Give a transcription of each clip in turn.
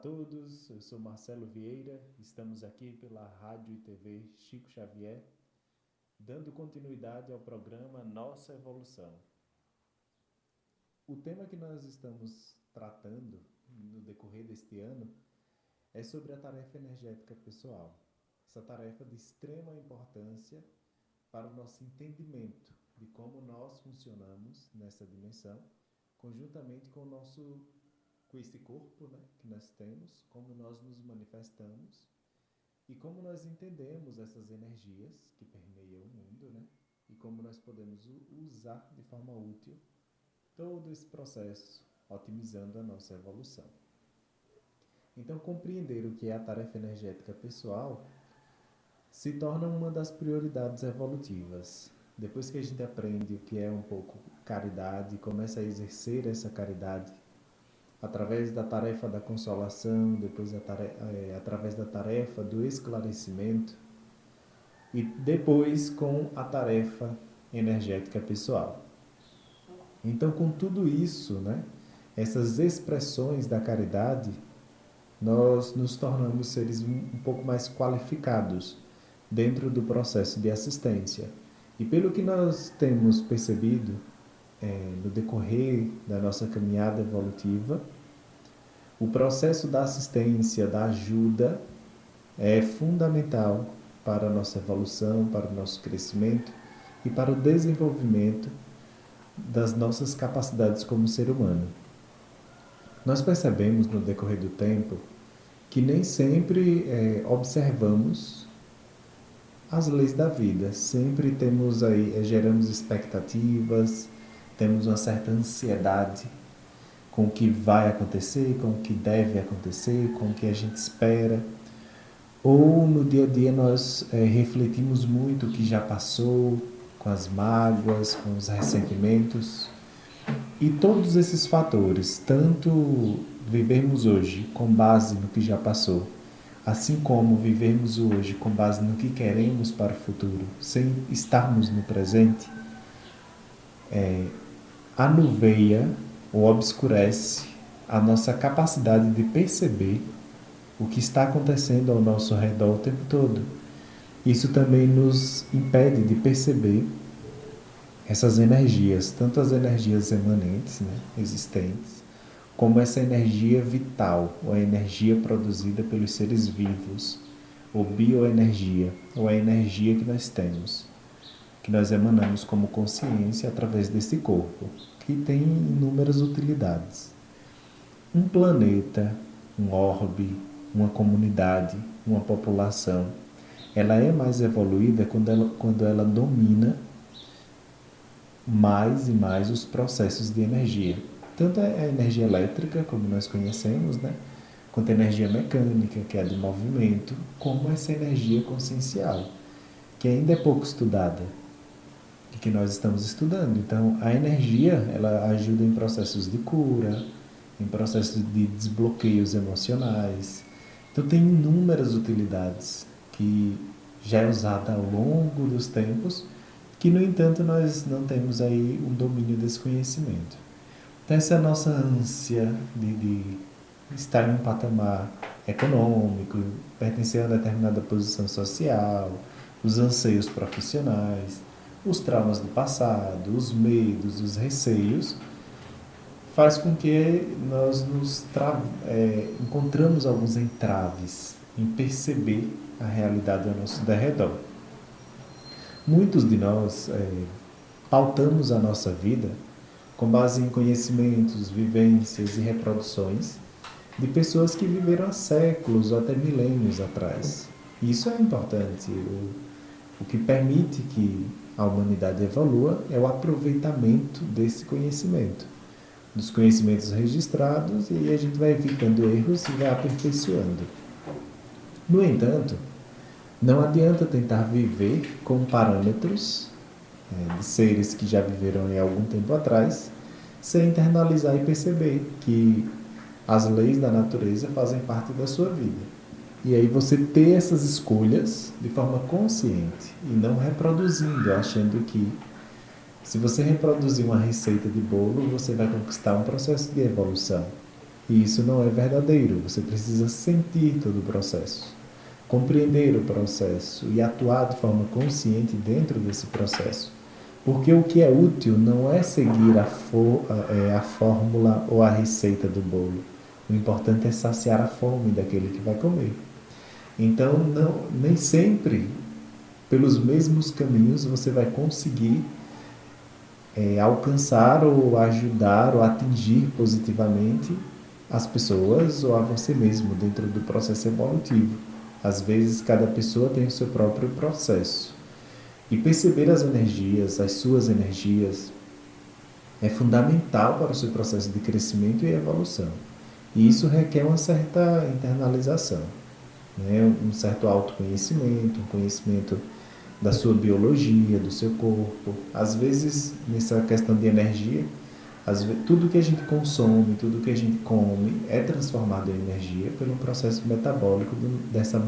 todos, eu sou Marcelo Vieira, estamos aqui pela Rádio e TV Chico Xavier, dando continuidade ao programa Nossa Evolução. O tema que nós estamos tratando no decorrer deste ano é sobre a tarefa energética pessoal. Essa tarefa de extrema importância para o nosso entendimento de como nós funcionamos nessa dimensão, conjuntamente com este corpo, né, que nós temos, como nós nos manifestamos e como nós entendemos essas energias que permeiam o mundo, né, e como nós podemos usar de forma útil todo esse processo, otimizando a nossa evolução. Então, compreender o que é a tarefa energética pessoal se torna uma das prioridades evolutivas. Depois que a gente aprende o que é um pouco caridade, começa a exercer essa caridade através da tarefa da consolação, depois através da tarefa do esclarecimento e depois com a tarefa energética pessoal. Então, com tudo isso, né, essas expressões da caridade, nós nos tornamos seres um pouco mais qualificados dentro do processo de assistência. E pelo que nós temos percebido no decorrer da nossa caminhada evolutiva, o processo da assistência, da ajuda, é fundamental para a nossa evolução, para o nosso crescimento e para o desenvolvimento das nossas capacidades como ser humano. Nós percebemos no decorrer do tempo que nem sempre observamos as leis da vida. Sempre temos geramos expectativas, temos uma certa ansiedade com o que vai acontecer, com o que deve acontecer, com o que a gente espera. Ou no dia a dia nós refletimos muito o que já passou, com as mágoas, com os ressentimentos. E todos esses fatores, tanto vivermos hoje com base no que já passou, assim como vivermos hoje com base no que queremos para o futuro, sem estarmos no presente, anuveia ou obscurece a nossa capacidade de perceber o que está acontecendo ao nosso redor o tempo todo. Isso também nos impede de perceber essas energias, tanto as energias emanentes, né, existentes, como essa energia vital, ou a energia produzida pelos seres vivos, ou bioenergia, ou a energia que nós temos, que nós emanamos como consciência através desse corpo, que tem inúmeras utilidades. Um planeta, um orbe, uma comunidade, uma população, ela é mais evoluída quando ela domina mais e mais os processos de energia. Tanto a energia elétrica, como nós conhecemos, né? Quanto a energia mecânica, que é a de movimento, como essa energia consciencial, que ainda é pouco estudada e que nós estamos estudando. Então, a energia, ela ajuda em processos de cura, em processos de desbloqueios emocionais. Então, tem inúmeras utilidades que já é usada ao longo dos tempos, que, no entanto, nós não temos aí um domínio desse conhecimento. Então, essa é a nossa ânsia de estar em um patamar econômico, pertencer a uma determinada posição social, os anseios profissionais, os traumas do passado, os medos, os receios, faz com que nós encontramos alguns entraves em perceber a realidade ao nosso derredor. Muitos de nós pautamos a nossa vida com base em conhecimentos, vivências e reproduções de pessoas que viveram há séculos ou até milênios atrás. E isso é importante. O que permite que a humanidade evolua é o aproveitamento desse conhecimento, dos conhecimentos registrados, e a gente vai evitando erros e vai aperfeiçoando. No entanto, não adianta tentar viver com parâmetros de seres que já viveram há algum tempo atrás, sem internalizar e perceber que as leis da natureza fazem parte da sua vida. E aí você ter essas escolhas de forma consciente e não reproduzindo, achando que se você reproduzir uma receita de bolo, você vai conquistar um processo de evolução. E isso não é verdadeiro. Você precisa sentir todo o processo, compreender o processo e atuar de forma consciente dentro desse processo. Porque o que é útil não é seguir a fórmula ou a receita do bolo. O importante é saciar a fome daquele que vai comer. Então, não, nem sempre, pelos mesmos caminhos, você vai conseguir alcançar ou ajudar ou atingir positivamente as pessoas ou a você mesmo dentro do processo evolutivo. Às vezes, cada pessoa tem o seu próprio processo. E perceber as energias, as suas energias, é fundamental para o seu processo de crescimento e evolução. E isso requer uma certa internalização, né? Um certo autoconhecimento, um conhecimento da sua biologia, do seu corpo. Às vezes, nessa questão de energia, tudo que a gente consome, tudo que a gente come é transformado em energia pelo processo metabólico dessa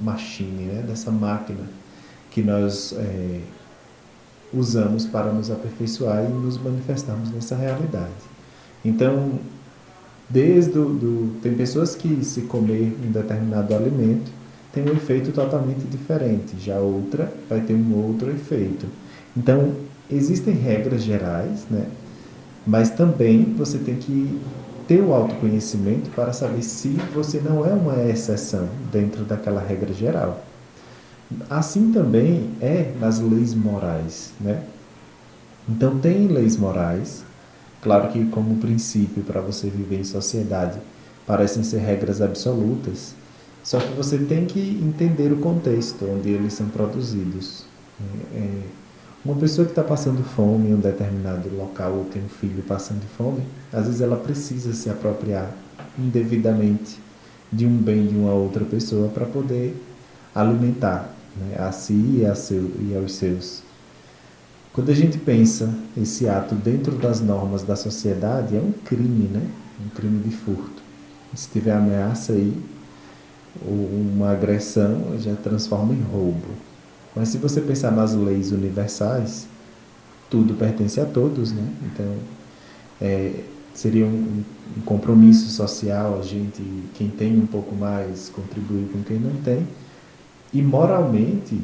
machine, né? Dessa máquina que nós usamos para nos aperfeiçoar e nos manifestarmos nessa realidade. Então, tem pessoas que se comer um determinado alimento tem um efeito totalmente diferente, já outra vai ter um outro efeito. Então, existem regras gerais, né? Mas também você tem que ter o autoconhecimento para saber se você não é uma exceção dentro daquela regra geral. Assim também é nas leis morais, né? Então tem leis morais, claro que como princípio para você viver em sociedade parecem ser regras absolutas, só que você tem que entender o contexto onde eles são produzidos. Uma pessoa que está passando fome em um determinado local ou tem um filho passando fome, às vezes ela precisa se apropriar indevidamente de um bem de uma outra pessoa para poder alimentar, né, a si e aos seus. Quando a gente pensa esse ato dentro das normas da sociedade, é um crime, né? Um crime de furto. Se tiver ameaça aí, ou uma agressão, já transforma em roubo. Mas se você pensar nas leis universais, tudo pertence a todos, né? Então, seria um compromisso social, a gente, quem tem um pouco mais, contribuir com quem não tem. E moralmente,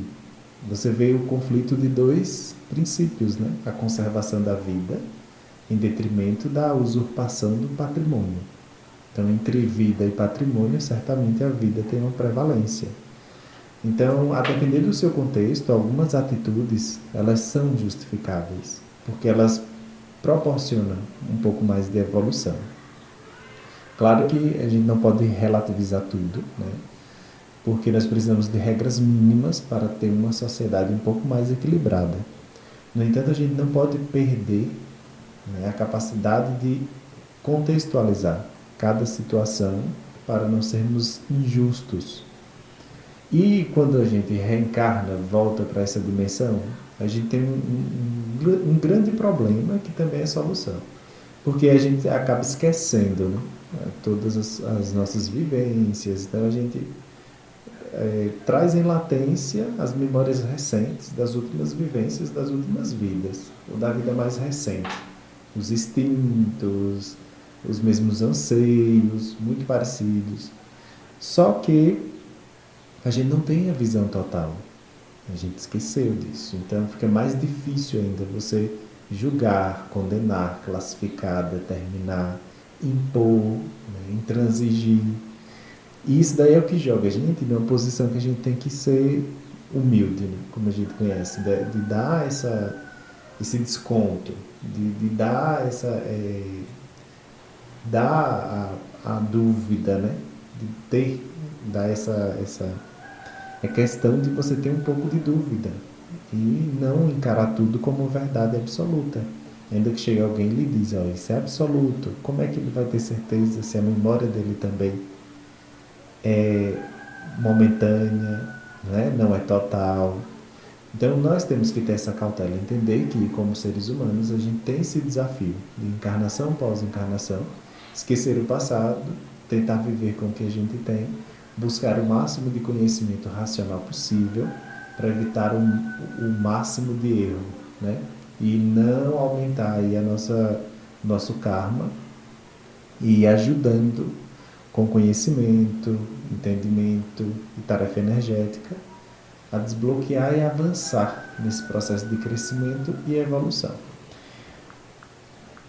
você vê o conflito de dois princípios, né? A conservação da vida em detrimento da usurpação do patrimônio. Então, entre vida e patrimônio, certamente a vida tem uma prevalência. Então, a depender do seu contexto, algumas atitudes, elas são justificáveis, porque elas proporcionam um pouco mais de evolução. Claro que a gente não pode relativizar tudo, né? Porque nós precisamos de regras mínimas para ter uma sociedade um pouco mais equilibrada. No entanto, a gente não pode perder, né, a capacidade de contextualizar cada situação para não sermos injustos. E quando a gente reencarna, volta para essa dimensão, a gente tem um grande problema que também é solução. Porque a gente acaba esquecendo, né, todas as nossas vivências. Então a gente traz em latência as memórias recentes das últimas vivências das últimas vidas, ou da vida mais recente. Os instintos, os mesmos anseios, muito parecidos. Só que a gente não tem a visão total. A gente esqueceu disso. Então fica mais difícil ainda você julgar, condenar, classificar, determinar, impor, né, intransigir. E isso daí é o que joga a gente numa posição que a gente tem que ser humilde, né? Como a gente conhece, de dar esse desconto, de dar dar a dúvida, né? De dar essa é questão de você ter um pouco de dúvida e não encarar tudo como verdade absoluta. Ainda que chegue alguém e lhe diz, ó, isso é absoluto, como é que ele vai ter certeza se a memória dele também é momentânea, né? Não é total? Então nós temos que ter essa cautela, entender que como seres humanos a gente tem esse desafio de encarnação após encarnação, esquecer o passado, tentar viver com o que a gente tem, buscar o máximo de conhecimento racional possível para evitar o máximo de erro, né? E não aumentar aí nosso karma e ajudando com conhecimento, entendimento e tarefa energética a desbloquear e avançar nesse processo de crescimento e evolução.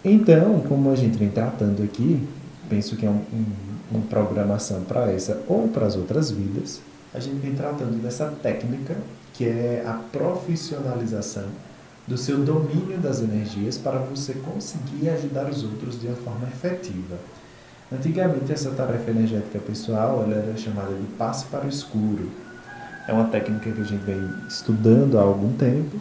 Então, como a gente vem tratando aqui, penso que é uma programação para essa ou para as outras vidas, a gente vem tratando dessa técnica que é a profissionalização do seu domínio das energias para você conseguir ajudar os outros de uma forma efetiva. Antigamente, essa tarefa energética pessoal ela era chamada de passe para o escuro. É uma técnica que a gente vem estudando há algum tempo,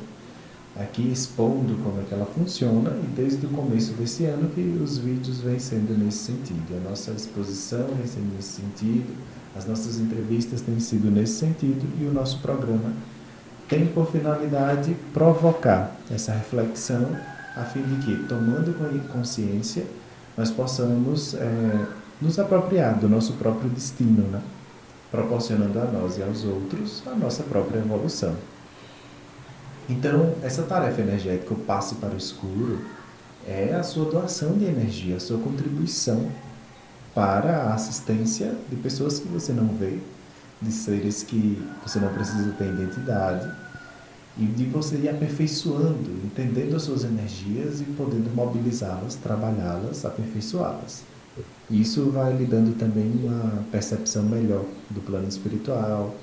aqui expondo como é que ela funciona, e desde o começo desse ano que os vídeos vêm sendo nesse sentido. A nossa exposição vem sendo nesse sentido, as nossas entrevistas têm sido nesse sentido, e o nosso programa tem por finalidade provocar essa reflexão a fim de que, tomando consciência, nós possamos nos apropriar do nosso próprio destino, né? Proporcionando a nós e aos outros a nossa própria evolução. Então, essa tarefa energética, o passe para o escuro, é a sua doação de energia, a sua contribuição para a assistência de pessoas que você não vê, de seres que você não precisa ter identidade, e de você ir aperfeiçoando, entendendo as suas energias e podendo mobilizá-las, trabalhá-las, aperfeiçoá-las. Isso vai lhe dando também uma percepção melhor do plano espiritual,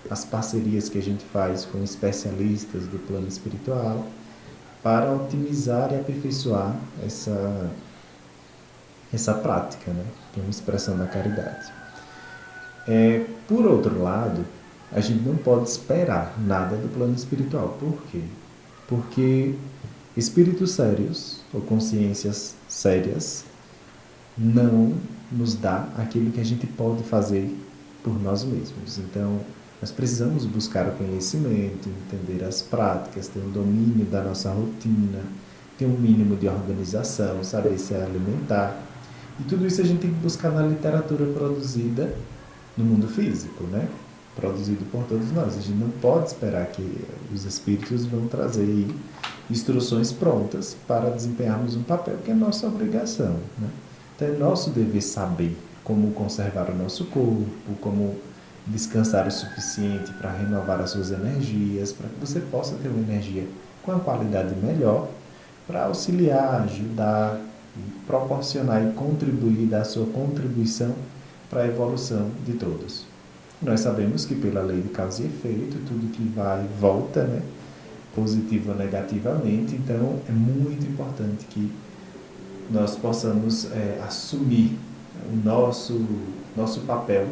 as parcerias que a gente faz com especialistas do plano espiritual para otimizar e aperfeiçoar essa prática, né? Que é uma expressão da caridade. Por outro lado, a gente não pode esperar nada do plano espiritual. Por quê? Porque espíritos sérios ou consciências sérias não nos dá aquilo que a gente pode fazer por nós mesmos. Então, nós precisamos buscar o conhecimento, entender as práticas, ter um domínio da nossa rotina, ter um mínimo de organização, saber se alimentar. E tudo isso a gente tem que buscar na literatura produzida no mundo físico, né? Produzido por todos nós. A gente não pode esperar que os espíritos vão trazer aí instruções prontas para desempenharmos um papel que é nossa obrigação, né? Então é nosso dever saber como conservar o nosso corpo, como descansar o suficiente para renovar as suas energias, para que você possa ter uma energia com a qualidade melhor, para auxiliar, ajudar, proporcionar e contribuir, dar a sua contribuição para a evolução de todos. Nós sabemos que pela lei de causa e efeito, tudo que vai volta, né? Positivo ou negativamente, então é muito importante que nós possamos assumir o nosso papel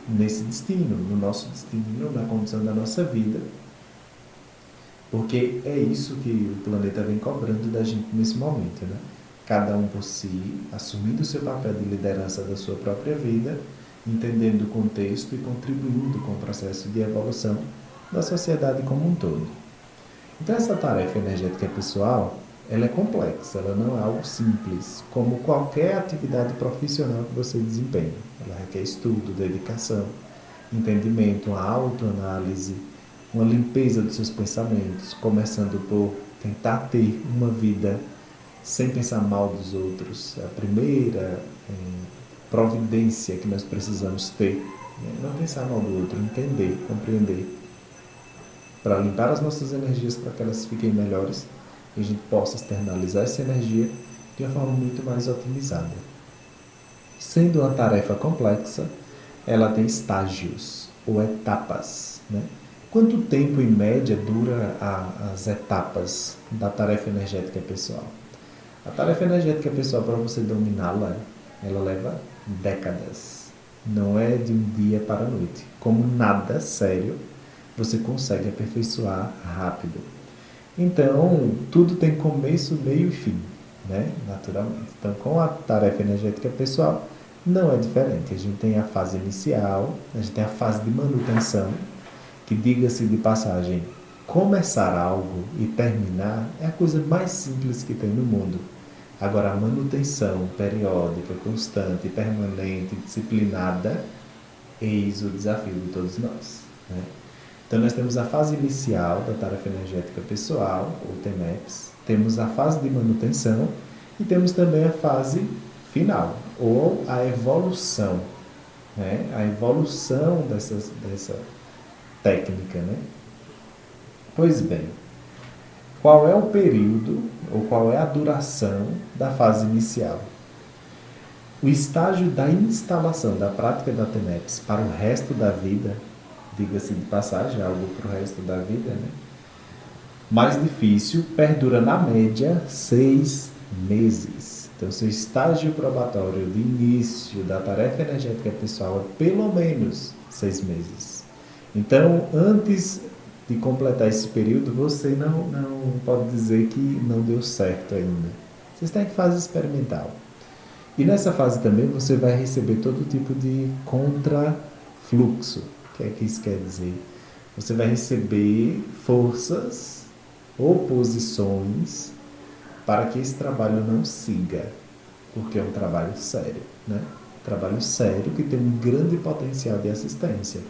nesse destino, no nosso destino, na condição da nossa vida, porque é isso que o planeta vem cobrando da gente nesse momento, né? Cada um por si, assumindo o seu papel de liderança da sua própria vida, entendendo o contexto e contribuindo com o processo de evolução da sociedade como um todo. Então essa tarefa energética pessoal, ela é complexa, ela não é algo simples, como qualquer atividade profissional que você desempenha. Ela requer estudo, dedicação, entendimento, uma autoanálise, uma limpeza dos seus pensamentos, começando por tentar ter uma vida sem pensar mal dos outros. A primeira providência que nós precisamos ter, né? Não pensar mal do outro, entender, compreender, para limpar as nossas energias para que elas fiquem melhores e a gente possa externalizar essa energia de uma forma muito mais otimizada. Sendo uma tarefa complexa, ela tem estágios ou etapas, né? Quanto tempo, em média, dura as etapas da tarefa energética pessoal? A tarefa energética pessoal, para você dominá-la, ela leva décadas. Não é de um dia para a noite. Como nada sério, você consegue aperfeiçoar rápido. Então, tudo tem começo, meio e fim, né? Naturalmente. Então, com a tarefa energética pessoal, não é diferente. A gente tem a fase inicial, a gente tem a fase de manutenção, que, diga-se de passagem, começar algo e terminar é a coisa mais simples que tem no mundo. Agora, a manutenção periódica, constante, permanente, disciplinada, eis o desafio de todos nós, né? Então, nós temos a fase inicial da tarefa energética pessoal, ou TEMEPS, temos a fase de manutenção e temos também a fase final, ou a evolução, né? A evolução dessa técnica, né? Pois bem, qual é o período ou qual é a duração da fase inicial? O estágio da instalação da prática da TENEPS para o resto da vida, diga-se de passagem, algo para o resto da vida, né? Mais difícil, perdura na média 6 meses. Então, seu estágio probatório de início da tarefa energética pessoal é pelo menos 6 meses. Então, antes de completar esse período, você não pode dizer que não deu certo ainda. Você está em fase experimental. E nessa fase também você vai receber todo tipo de contrafluxo. O que é que isso quer dizer? Você vai receber forças, oposições, para que esse trabalho não siga, porque é um trabalho sério, né? Trabalho sério que tem um grande potencial de assistência.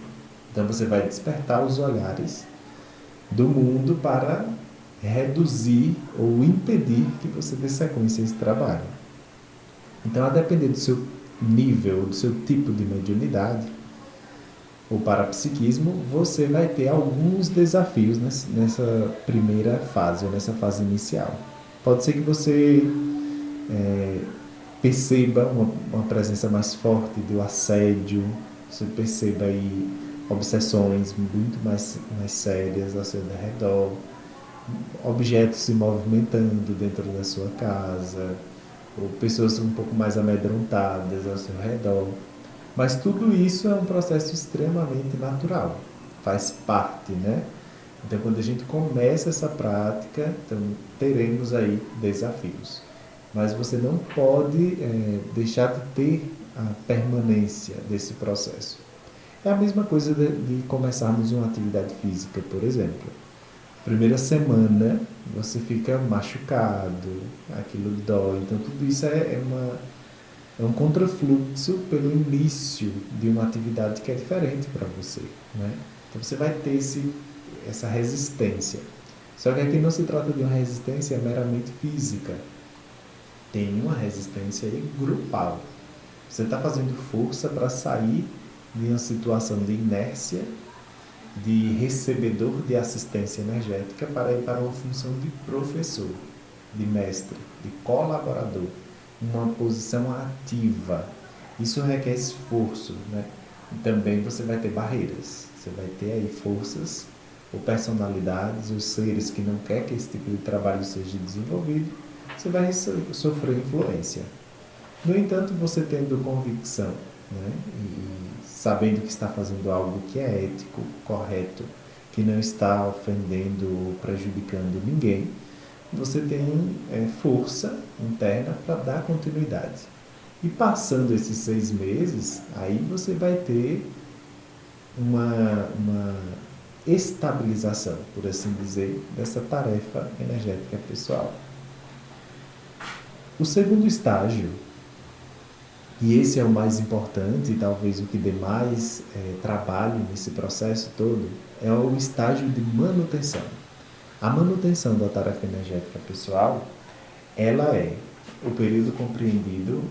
Então você vai despertar os olhares do mundo para reduzir ou impedir que você dê sequência a esse trabalho. Então, a depender do seu nível, do seu tipo de mediunidade ou parapsiquismo, você vai ter alguns desafios nessa primeira fase, ou nessa fase inicial. Pode ser que você perceba uma presença mais forte do assédio, você perceba aí obsessões muito mais sérias ao seu redor, objetos se movimentando dentro da sua casa, ou pessoas um pouco mais amedrontadas ao seu redor. Mas tudo isso é um processo extremamente natural, faz parte, né? Então, quando a gente começa essa prática, então, teremos aí desafios. Mas você não pode deixar de ter a permanência desse processo. É a mesma coisa de começarmos uma atividade física, por exemplo. Primeira semana você fica machucado, aquilo dói. Então, tudo isso é um contrafluxo pelo início de uma atividade que é diferente para você, né? Então, você vai ter essa resistência. Só que aqui não se trata de uma resistência meramente física. Tem uma resistência aí grupal. Você está fazendo força para sair de uma situação de inércia, de recebedor de assistência energética, para ir para uma função de professor, de mestre, de colaborador, uma posição ativa. Isso requer esforço, né? E também você vai ter barreiras. Você vai ter aí forças ou personalidades ou seres que não querem que esse tipo de trabalho seja desenvolvido. Você vai sofrer influência. No entanto, você tendo convicção, né? E sabendo que está fazendo algo que é ético, correto, que não está ofendendo ou prejudicando ninguém, você tem força interna para dar continuidade. E passando esses 6 meses, aí você vai ter uma estabilização, por assim dizer, dessa tarefa energética pessoal. O segundo estágio, e esse é o mais importante, e talvez o que dê mais trabalho nesse processo todo, é o estágio de manutenção. A manutenção da tarefa energética pessoal, ela é o período compreendido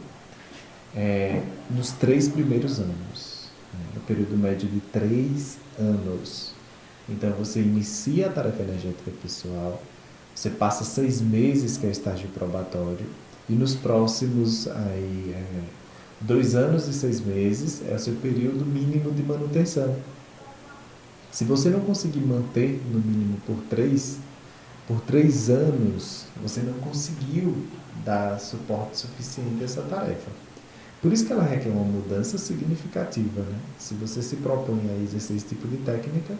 nos 3 primeiros anos, né? No período médio de 3 anos. Então, você inicia a tarefa energética pessoal, você passa 6 meses, que é o estágio probatório, e nos próximos 2 anos e 6 meses é o seu período mínimo de manutenção. Se você não conseguir manter no mínimo por 3 anos, você não conseguiu dar suporte suficiente a essa tarefa. Por isso que ela requer uma mudança significativa, né? Se você se propõe a exercer esse tipo de técnica,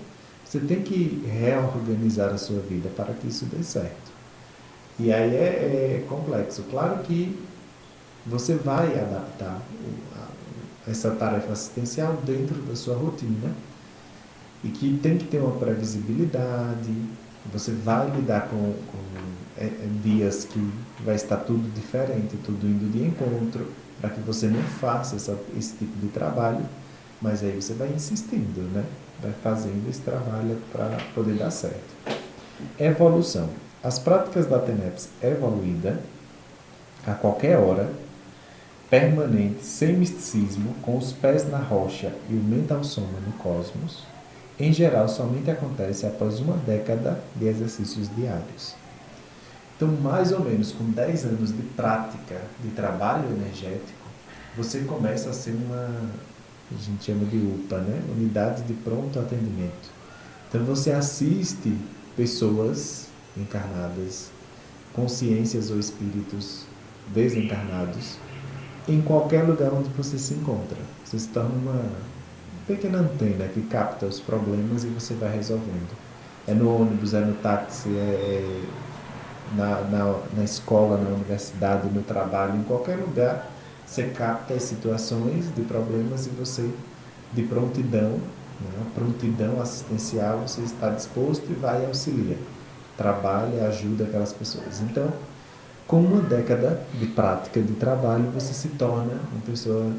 você tem que reorganizar a sua vida para que isso dê certo. E aí é complexo. Claro que você vai adaptar essa tarefa assistencial dentro da sua rotina e que tem que ter uma previsibilidade. Você vai lidar com dias que vai estar tudo diferente, tudo indo de encontro, para que você não faça esse tipo de trabalho, mas aí você vai insistindo, né? Vai fazendo esse trabalho para poder dar certo. Evolução. As práticas da TENEPS evoluída, a qualquer hora, permanente, sem misticismo, com os pés na rocha e o mental soma no cosmos, em geral somente acontece após uma década de exercícios diários. Então, mais ou menos com 10 anos de prática de trabalho energético, você começa a ser a gente chama de UPA, né? Unidade de pronto atendimento. Então, você assiste pessoas encarnadas, consciências ou espíritos desencarnados, em qualquer lugar onde você se encontra. Você se torna uma pequena antena que capta os problemas e você vai resolvendo. É no ônibus, é no táxi, é na escola, na universidade, no trabalho, em qualquer lugar, você capta as situações de problemas e você, de prontidão, né, prontidão assistencial, você está disposto e vai e auxilia. Trabalha, ajuda aquelas pessoas. Então, com uma década de prática de trabalho, você se torna uma pessoa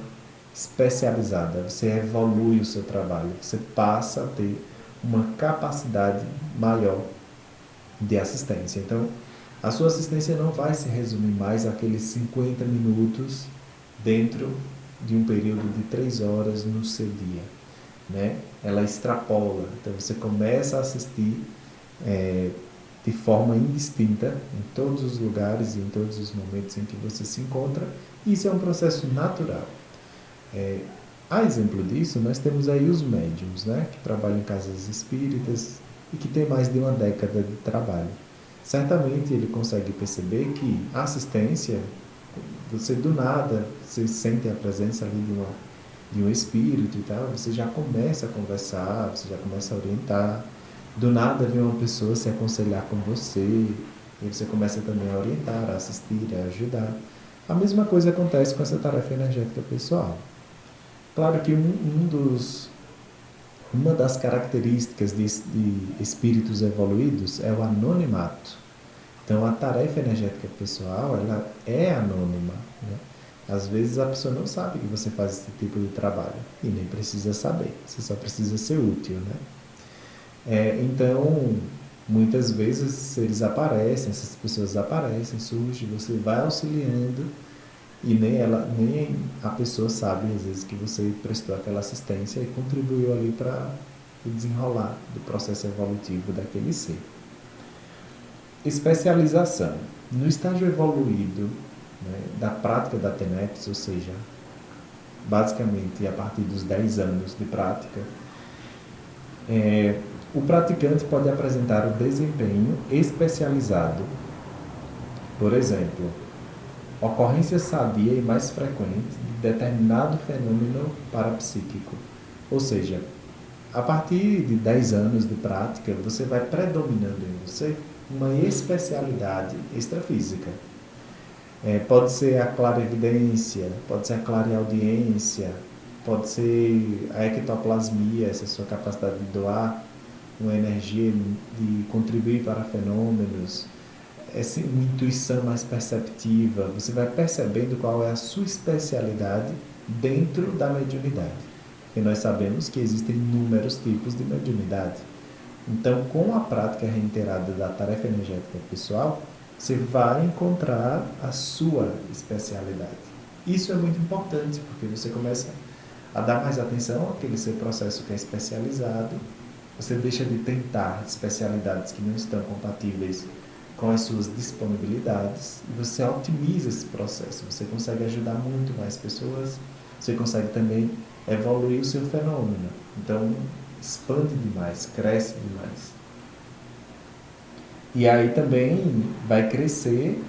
especializada, você evolui o seu trabalho, você passa a ter uma capacidade maior de assistência. Então, a sua assistência não vai se resumir mais àqueles 50 minutos dentro de um período de 3 horas no seu dia, né? Ela extrapola. Então, você começa a assistir de forma indistinta em todos os lugares e em todos os momentos em que você se encontra. Isso é um processo natural. A exemplo disso, nós temos aí os médiums, né? Que trabalham em casas espíritas e que têm mais de uma década de trabalho. Certamente ele consegue perceber que a assistência, você do nada, você sente a presença ali de um espírito e tal, você já começa a conversar, você já começa a orientar. Do nada vem uma pessoa se aconselhar com você, e você começa também a orientar, a assistir, a ajudar. A mesma coisa acontece com essa tarefa energética pessoal. Claro que uma das características de espíritos evoluídos é o anonimato. Então, a tarefa energética pessoal, ela é anônima, né? Às vezes a pessoa não sabe que você faz esse tipo de trabalho e nem precisa saber, você só precisa ser útil, né? Então, muitas vezes eles aparecem, essas pessoas aparecem, surgem, você vai auxiliando e nem a pessoa sabe às vezes que você prestou aquela assistência e contribuiu ali para o desenrolar do processo evolutivo daquele ser. Especialização. No estágio evoluído, né, da prática da TENEPS, ou seja, basicamente a partir dos 10 anos de prática, o praticante pode apresentar o desempenho especializado. Por exemplo, ocorrência sadia e mais frequente de determinado fenômeno parapsíquico. Ou seja, a partir de 10 anos de prática, você vai predominando em você uma especialidade extrafísica. Pode ser a clarevidência, pode ser a clareaudiência, pode ser a ectoplasmia, essa sua capacidade de doar uma energia, de contribuir para fenômenos, essa intuição mais perceptiva. Você vai percebendo qual é a sua especialidade dentro da mediunidade. Porque nós sabemos que existem inúmeros tipos de mediunidade. Então, com a prática reiterada da tarefa energética pessoal, você vai encontrar a sua especialidade. Isso é muito importante, porque você começa a dar mais atenção àquele seu processo que é especializado. Você deixa de tentar especialidades que não estão compatíveis com as suas disponibilidades e você otimiza esse processo. Você consegue ajudar muito mais pessoas, você consegue também evoluir o seu fenômeno. Então, expande demais, cresce demais. E aí também vai crescer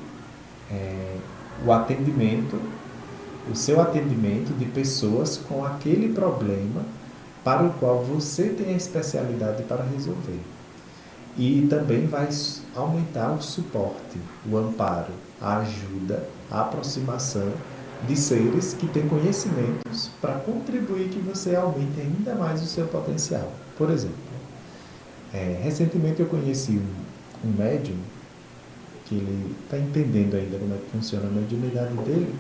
o atendimento, o seu atendimento de pessoas com aquele problema para o qual você tem a especialidade para resolver. E também vai aumentar o suporte, o amparo, a ajuda, a aproximação de seres que têm conhecimentos para contribuir que você aumente ainda mais o seu potencial. Por exemplo, recentemente eu conheci um médium que ele está entendendo ainda como é que funciona a mediunidade dele,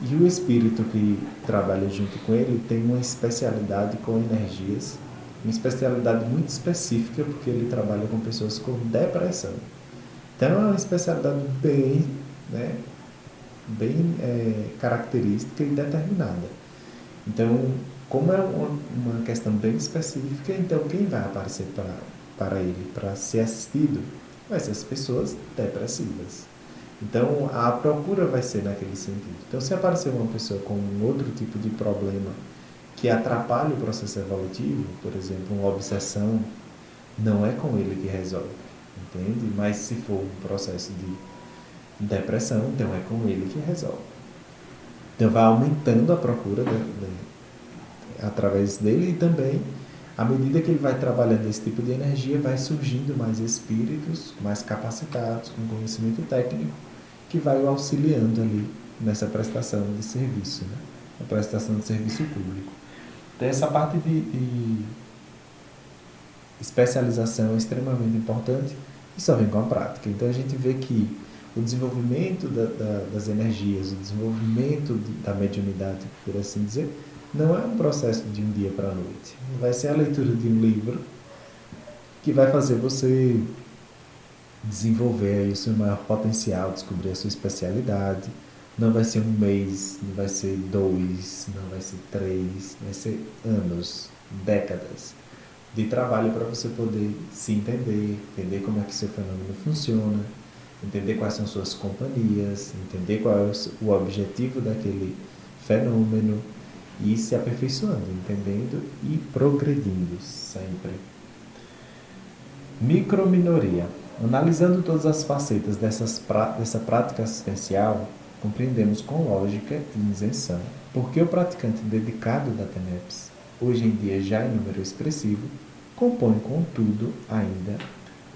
e o espírito que trabalha junto com ele tem uma especialidade com energias, uma especialidade muito específica, porque ele trabalha com pessoas com depressão. Então é uma especialidade bem, né, bem característica e determinada. Então, como é uma questão bem específica, então quem vai aparecer para ele, para ser assistido, vai ser as pessoas depressivas. Então, a procura vai ser naquele sentido. Então, se aparecer uma pessoa com um outro tipo de problema que atrapalha o processo evolutivo, por exemplo, uma obsessão, não é com ele que resolve, entende? Mas se for um processo de depressão, então é com ele que resolve. Então, vai aumentando a procura através dele e também, à medida que ele vai trabalhando esse tipo de energia, vai surgindo mais espíritos mais capacitados, com conhecimento técnico, que vai o auxiliando ali nessa prestação de serviço, né? A prestação de serviço público. Então, essa parte de especialização é extremamente importante e só vem com a prática. Então, a gente vê que o desenvolvimento das energias, o desenvolvimento da mediunidade, por assim dizer, não é um processo de um dia para a noite. Não vai ser a leitura de um livro que vai fazer você desenvolver aí o seu maior potencial, descobrir a sua especialidade. Não vai ser um mês, não vai ser dois, não vai ser três, vai ser anos, décadas de trabalho para você poder se entender, entender como é que seu fenômeno funciona, entender quais são suas companhias, entender qual é o objetivo daquele fenômeno e se aperfeiçoando, entendendo e progredindo sempre. Microminoria. Analisando todas as facetas dessa prática assistencial, compreendemos com lógica e isenção porque o praticante dedicado da TENEPS, hoje em dia já em número expressivo, compõe, contudo, ainda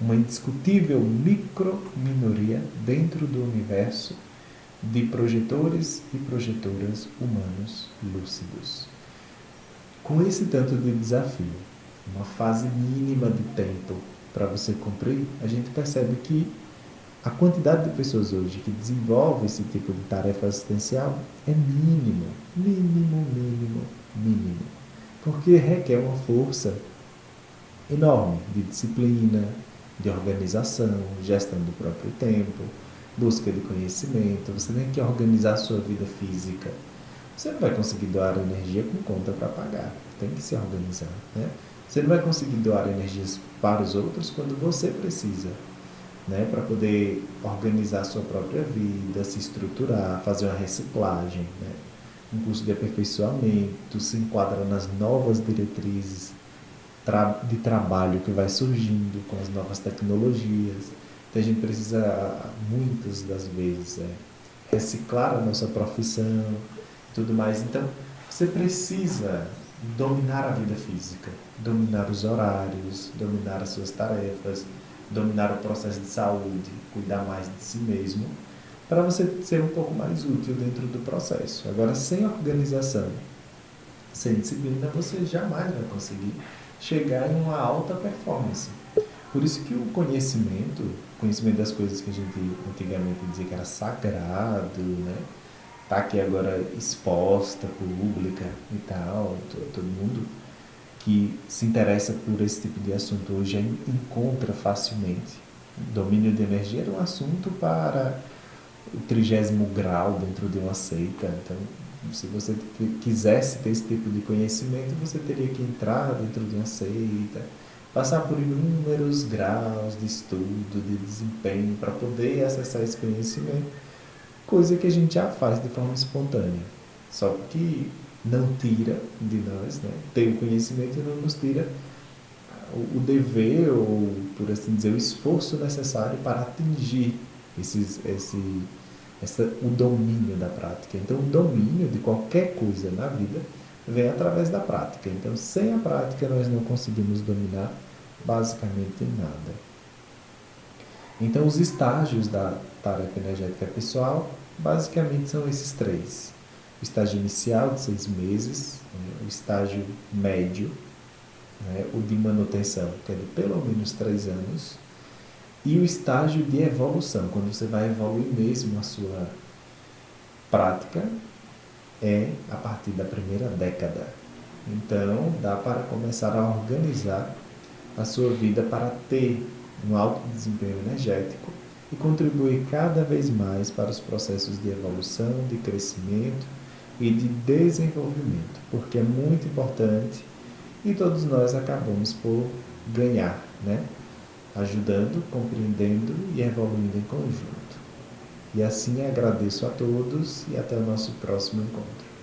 uma indiscutível microminoria dentro do universo de projetores e projetoras humanos lúcidos. Com esse tanto de desafio, uma fase mínima de tempo para você cumprir, a gente percebe que a quantidade de pessoas hoje que desenvolve esse tipo de tarefa assistencial é mínimo, mínimo, mínimo, mínimo. Porque requer uma força enorme de disciplina, de organização, gestão do próprio tempo, busca de conhecimento. Você tem que organizar a sua vida física. Você não vai conseguir doar energia com conta para pagar. Tem que se organizar, né? Você não vai conseguir doar energias para os outros quando você precisa, né? Para poder organizar a sua própria vida, se estruturar, fazer uma reciclagem, né? Um curso de aperfeiçoamento, se enquadra nas novas diretrizes de trabalho que vai surgindo com as novas tecnologias. Então a gente precisa, muitas das vezes, reciclar a nossa profissão, tudo mais. Então você precisa dominar a vida física, dominar os horários, dominar as suas tarefas, dominar o processo de saúde, cuidar mais de si mesmo, para você ser um pouco mais útil dentro do processo. Agora, sem organização, sem disciplina, você jamais vai conseguir chegar em uma alta performance. Por isso que o conhecimento das coisas que a gente antigamente dizia que era sagrado, né? Tá aqui agora exposta, pública e tal, todo mundo que se interessa por esse tipo de assunto hoje encontra facilmente. O domínio de energia era um assunto para o 30º grau dentro de uma seita. Então, se você quisesse ter esse tipo de conhecimento, você teria que entrar dentro de uma seita, passar por inúmeros graus de estudo, de desempenho, para poder acessar esse conhecimento, coisa que a gente já faz de forma espontânea. Só que não tira de nós, né? Ter o conhecimento não nos tira o dever, ou por assim dizer, o esforço necessário para atingir o domínio da prática. Então, o domínio de qualquer coisa na vida vem através da prática. Então, sem a prática, nós não conseguimos dominar basicamente nada. Então, os estágios da tarefa energética pessoal, basicamente, são esses três. O estágio inicial, de 6 meses, o estágio médio, né, o de manutenção, que é de pelo menos 3 anos, e o estágio de evolução, quando você vai evoluir mesmo a sua prática, é a partir da primeira década. Então, dá para começar a organizar a sua vida para ter um alto desempenho energético e contribuir cada vez mais para os processos de evolução, de crescimento e de desenvolvimento, porque é muito importante e todos nós acabamos por ganhar, né? Ajudando, compreendendo e evoluindo em conjunto. E assim agradeço a todos e até o nosso próximo encontro.